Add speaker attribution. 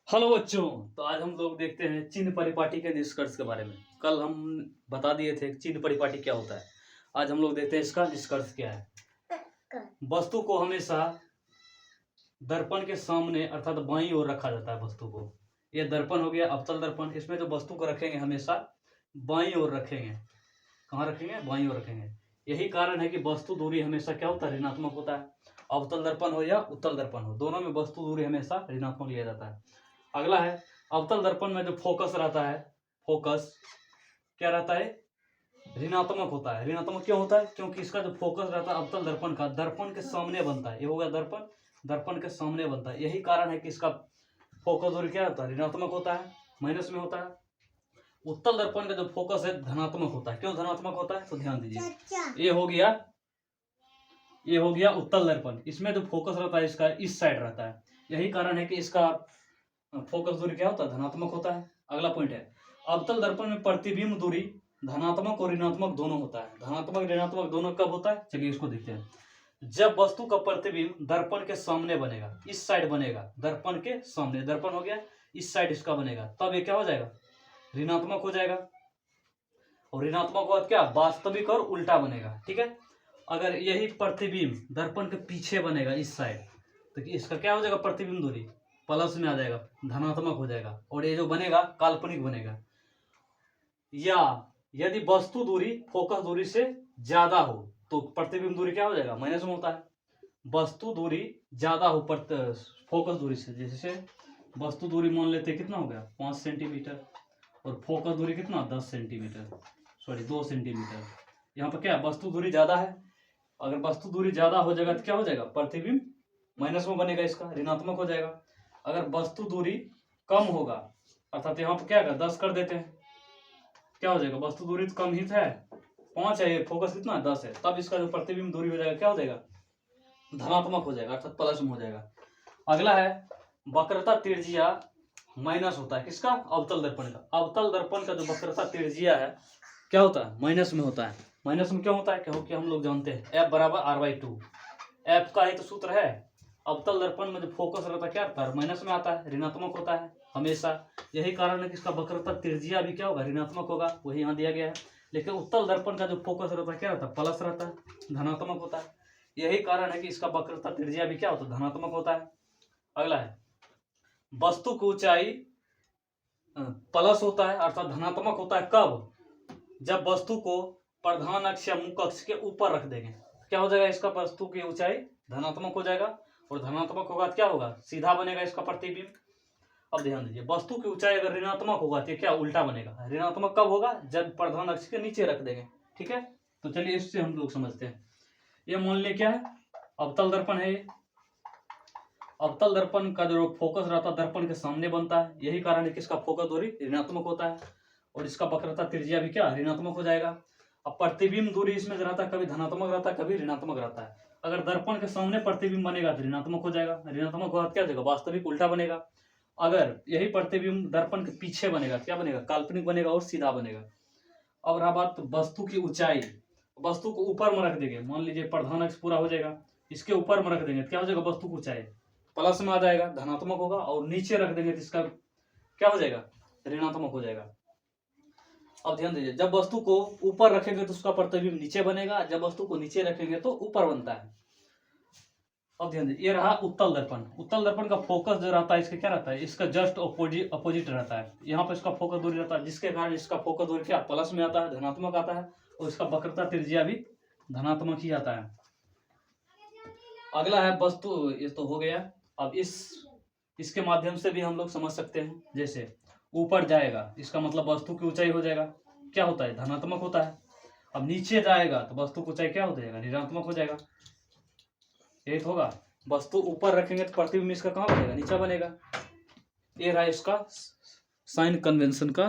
Speaker 1: Hello बच्चों। तो आज हम लोग देखते हैं चिन्ह परिपाटी के निष्कर्ष के बारे में। कल हम बता दिए थे चिन्ह परिपाटी क्या होता है। आज हम लोग देखते हैं इसका निष्कर्ष क्या है। वस्तु को हमेशा दर्पण के सामने अर्थात बाईं ओर रखा जाता है। वस्तु को, यह दर्पण हो गया अवतल दर्पण। इसमें जो वस्तु को रखेंगे हमेशा बाईं ओर रखेंगे। कहाँ रखेंगे? बाईं ओर रखेंगे। यही कारण है कि वस्तु दूरी हमेशा क्या होता है? ऋणात्मक होता है। अवतल दर्पण हो या उत्तल दर्पण हो, दोनों में वस्तु दूरी हमेशा ऋणात्मक लिया जाता है। अगला है अवतल दर्पण में जो फोकस रहता है, फोकस क्या रहता है? ऋणात्मक होता है। ऋणात्मक क्यों होता है? क्योंकि इसका जो फोकस रहता है अवतल दर्पण का, दर्पण के सामने बनता है। ये हो गया दर्पण, दर्पण के सामने बनता है। यही कारण है कि इसका फोकस दूरी क्या होता है? ऋणात्मक होता है, माइनस में होता है। उत्तल दर्पण का जो फोकस है धनात्मक होता है। क्यों धनात्मक होता है? तो ध्यान दीजिए, ये हो गया उत्तल दर्पण। इसमें जो फोकस रहता है इसका इस साइड रहता है। यही कारण है कि इसका फोकस दूरी क्या होता है? धनात्मक होता है। अगला पॉइंट है अवतल दर्पण में प्रतिबिंब दूरी धनात्मक और ऋणात्मक दोनों होता है। धनात्मक ऋणात्मक दोनों कब होता है? चलिए इसको देखते हैं। जब वस्तु का प्रतिबिंब दर्पण के सामने बनेगा, इस साइड बनेगा, दर्पण के सामने, दर्पण हो गया इस साइड इसका बनेगा, तब ये क्या हो जाएगा? ऋणात्मक हो जाएगा। और ऋणात्मक बाद क्या? वास्तविक और उल्टा बनेगा। ठीक है। अगर यही प्रतिबिंब दर्पण के पीछे बनेगा इस साइड, तो इसका क्या हो जाएगा? प्रतिबिंब दूरी प्लस में आ जाएगा, धनात्मक हो जाएगा। और ये जो बनेगा काल्पनिक बनेगा। या यदि वस्तु दूरी फोकस दूरी से ज्यादा हो तो प्रतिबिंब दूरी क्या हो जाएगा? माइनस में होता है। वस्तु दूरी ज्यादा हो फोकस दूरी से, जैसे वस्तु दूरी मान लेते कितना हो गया? 5 सेंटीमीटर, और फोकस दूरी कितना? 10 सेंटीमीटर, सॉरी 2 सेंटीमीटर। यहाँ पर क्या वस्तु दूरी ज्यादा है। अगर वस्तु दूरी ज्यादा हो जाएगा तो क्या हो जाएगा? प्रतिबिंब माइनस में बनेगा, इसका ऋणात्मक हो जाएगा। अगर वस्तु दूरी कम होगा, अर्थात यहाँ पर क्या होगा? 10 कर देते हैं, क्या हो जाएगा? वस्तु दूरी तो कम ही है, 5 है, फोकस कितना? 10 है, तब इसका जो प्रतिबिंब दूरी हो जाएगा क्या हो जाएगा? धनात्मक हो जाएगा, अर्थात प्लस में हो जाएगा। अगला है वक्रता त्रिज्या माइनस होता है। किसका? अवतल दर्पण का। अवतल दर्पण का जो वक्रता त्रिज्या है क्या होता है? माइनस में होता है। माइनस में क्यों होता है? क्योंकि हम लोग जानते हैं F बराबर R/2। F का ही तो सूत्र है। अवतल दर्पण में जो फोकस रहता है क्या रहता है? माइनस में आता है, ऋणात्मक होता है हमेशा। यही कारण है कि इसका वक्रता त्रिज्या भी क्या होगा? ऋणात्मक होगा, वही यहाँ दिया गया है। लेकिन उत्तल दर्पण का जो फोकस रहता है क्या रहता है? प्लस रहता है, धनात्मक होता है। यही कारण है कि इसका वक्रता त्रिज्या भी क्या होता है? धनात्मक होता है। अगला है वस्तु की ऊंचाई प्लस होता है अर्थात धनात्मक होता है। कब? जब वस्तु को प्रधान अक्ष या मुख्य अक्ष के ऊपर रख देंगे, क्या हो जाएगा? इसका वस्तु की ऊंचाई धनात्मक हो जाएगा। और धनात्मक होगा तो क्या होगा? सीधा बनेगा इसका प्रतिबिंब। अब ध्यान दीजिए, वस्तु की ऊंचाई अगर ऋणात्मक होगा तो क्या? उल्टा बनेगा। ऋणात्मक कब होगा? जब प्रधान अक्ष के नीचे रख देंगे। ठीक है। तो चलिए इससे हम लोग समझते हैं। ये मान लिया क्या है? अवतल दर्पण है। अवतल दर्पण का जो फोकस रहता है दर्पण के सामने बनता है। यही कारण है कि इसका फोकस दूरी ऋणात्मक होता है, और इसका वक्रता त्रिज्या भी क्या? ऋणात्मक हो जाएगा। अब प्रतिबिंब दूरी इसमें रहता है कभी धनात्मक रहता है, कभी ऋणात्मक रहता है। अगर दर्पण के सामने प्रतिबिंब बनेगा तो ऋणात्मक हो जाएगा। ऋणात्मक होगा क्या हो जाएगा? वास्तविक उल्टा बनेगा। अगर यही प्रतिबिंब दर्पण के पीछे बनेगा क्या बनेगा? काल्पनिक बनेगा और सीधा बनेगा। अब रहा बात वस्तु की ऊंचाई। वस्तु को ऊपर में रख देंगे, मान लीजिए प्रधान अक्ष पूरा हो जाएगा, इसके ऊपर में रख देंगे क्या हो जाएगा? वस्तु की ऊंचाई प्लस में आ जाएगा, धनात्मक होगा। और नीचे रख देंगे तो इसका क्या हो जाएगा? ऋणात्मक हो जाएगा। अब ध्यान दीजिए, जब वस्तु को ऊपर रखेंगे तो उसका प्रतिबिंब नीचे बनेगा, जब वस्तु को नीचे रखेंगे तो ऊपर बनता है। अब ध्यान दीजिए, ये रहा उत्तल दर्पण। उत्तल दर्पण का फोकस जो रहता है इसका क्या रहता है? इसका जस्ट अपोजिट रहता है। यहाँ पर इसका फोकस दूरी रहता है, जिसके कारण इसका फोकस दूरी क्या? प्लस में आता है, धनात्मक आता है। और इसका वक्रता त्रिज्या भी धनात्मक ही आता है। अगला है वस्तु, ये तो हो गया। अब इसके माध्यम से भी हम लोग समझ सकते हैं। जैसे ऊपर जाएगा इसका मतलब वस्तु की ऊंचाई हो जाएगा, क्या होता है? धनात्मक होता है। अब नीचे जाएगा तो वस्तु की ऊंचाई क्या हो जाएगा? ऋणात्मक हो जाएगा। यही तो होगा। वस्तु ऊपर रखेंगे तो प्रतिबिंब इसका कहाँ बनेगा? नीचे बनेगा। ये रहा इसका साइन कन्वेंशन का